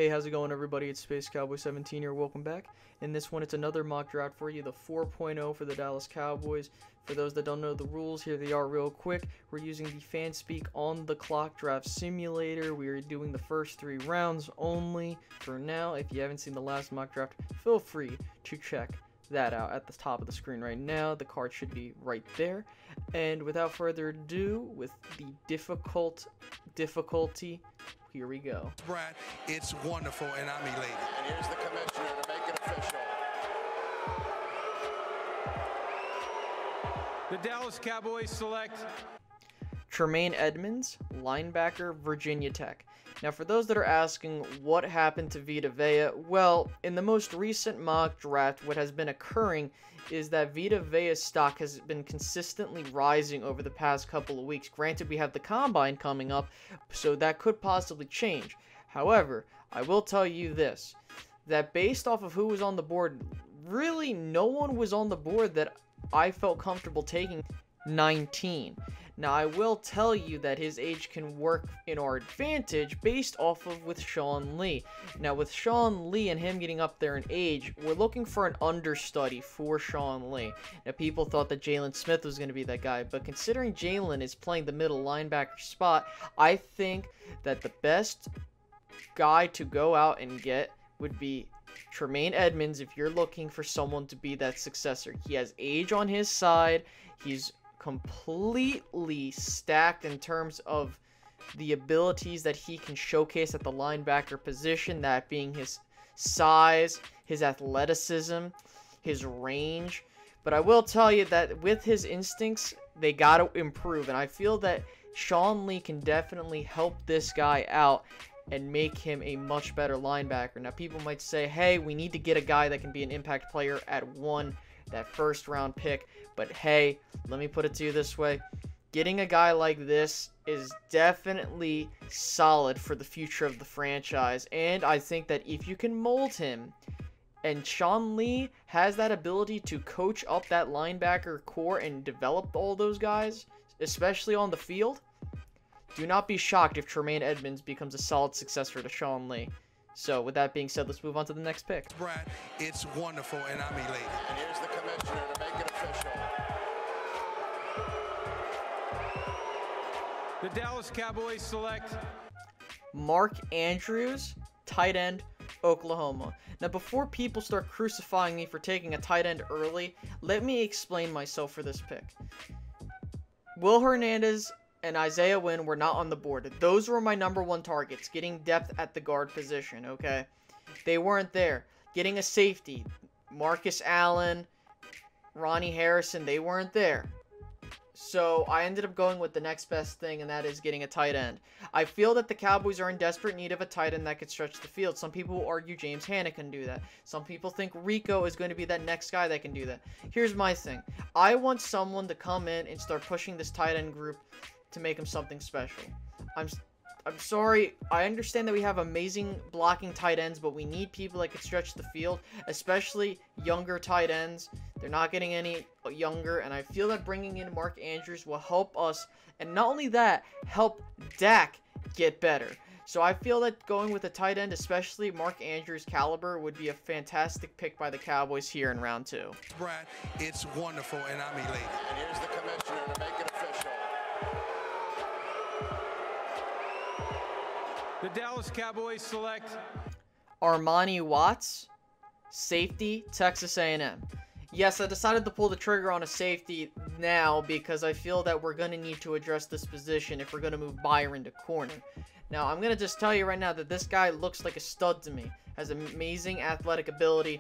Hey, how's it going, everybody? It's Space Cowboy 17 here. Welcome back. In this one, it's another mock draft for you, the 4.0 for the Dallas Cowboys. For those that don't know the rules, here they are real quick. We're using the FanSpeak on the clock draft simulator. We are doing the first 3 rounds only for now. If you haven't seen the last mock draft, feel free to check that out at the top of the screen right now. The card should be right there. And without further ado, with the difficulty, here we go. Brad, it's wonderful and I'm elated. And here's the commissioner to make it official. The Dallas Cowboys select Tremaine Edmonds, linebacker, Virginia Tech. Now, for those that are asking what happened to Vita Vea, well, in the most recent mock draft, what has been occurring is that Vita Vea's stock has been consistently rising over the past couple of weeks. Granted, we have the Combine coming up, so that could possibly change. However, I will tell you this, that based off of who was on the board, really no one was on the board that I felt comfortable taking 19. Now, I will tell you that his age can work in our advantage based off of with Sean Lee. Now, with Sean Lee and him getting up there in age, we're looking for an understudy for Sean Lee. Now, people thought that Jalen Smith was going to be that guy, but considering Jalen is playing the middle linebacker spot, I think that the best guy to go out and get would be Tremaine Edmonds if you're looking for someone to be that successor. He has age on his side. He's completely stacked in terms of the abilities that he can showcase at the linebacker position, that being his size, his athleticism, his range. But I will tell you that with his instincts, they got to improve, and I feel that Sean Lee can definitely help this guy out and make him a much better linebacker. Now, people might say, hey, we need to get a guy that can be an impact player at that first round pick. But hey, let me put it to you this way. Getting a guy like this is definitely solid for the future of the franchise. And I think that if you can mold him, and Sean Lee has that ability to coach up that linebacker core and develop all those guys, especially on the field, do not be shocked if Tremaine Edmonds becomes a solid successor to Sean Lee. So, with that being said, let's move on to the next pick. Brad, it's wonderful and I'm elated. And here's the commissioner to make it official. the Dallas Cowboys select Mark Andrews, tight end, Oklahoma. Now, before people start crucifying me for taking a tight end early, let me explain myself for this pick. Will Hernandez and Isaiah Wynn were not on the board. Those were my number 1 targets, getting depth at the guard position, okay? They weren't there. Getting a safety, Marcus Allen, Ronnie Harrison, they weren't there. So I ended up going with the next best thing, and that is getting a tight end. I feel that the Cowboys are in desperate need of a tight end that could stretch the field. Some people will argue James Hanna can do that. Some people think Rico is going to be that next guy that can do that. Here's my thing. I want someone to come in and start pushing this tight end group to make them something special. I'm sorry, I understand that we have amazing blocking tight ends, but we need people that can stretch the field, especially younger tight ends. They're not getting any younger, and I feel that bringing in Mark Andrews will help us, and not only that, help Dak get better. So I feel that going with a tight end, especially Mark Andrews' caliber, would be a fantastic pick by the Cowboys here in round 2. Brad, it's wonderful and I'm elated. And here's the commissioner to make it official. the Dallas Cowboys select Armani Watts, safety, Texas A&M. Yes, I decided to pull the trigger on a safety now because I feel that we're going to need to address this position if we're going to move Byron to corner. Now, I'm going to just tell you right now that this guy looks like a stud to me. Has amazing athletic ability,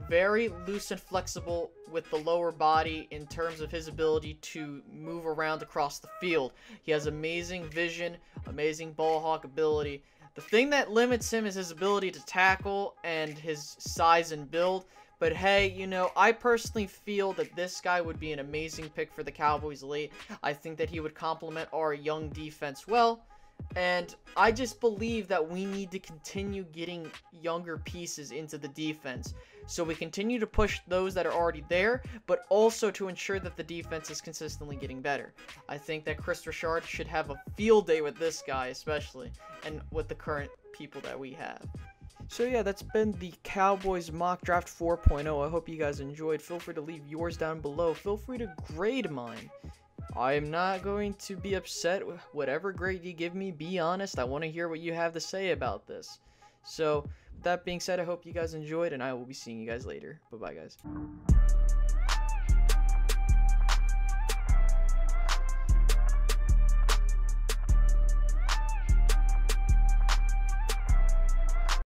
very loose and flexible with the lower body in terms of his ability to move around across the field. He has amazing vision, amazing ball hawk ability. The thing that limits him is his ability to tackle and his size and build. But hey, you know, I personally feel that this guy would be an amazing pick for the Cowboys late. I think that he would complement our young defense well. And I just believe that we need to continue getting younger pieces into the defense. So we continue to push those that are already there, but also to ensure that the defense is consistently getting better. I think that Chris Richard should have a field day with this guy especially, and with the current people that we have. So yeah, that's been the Cowboys mock draft 4.0. I hope you guys enjoyed. Feel free to leave yours down below. Feel free to grade mine. I am not going to be upset with whatever grade you give me. Be honest. I want to hear what you have to say about this. So, with that being said, I hope you guys enjoyed, and I will be seeing you guys later. Bye-bye, guys.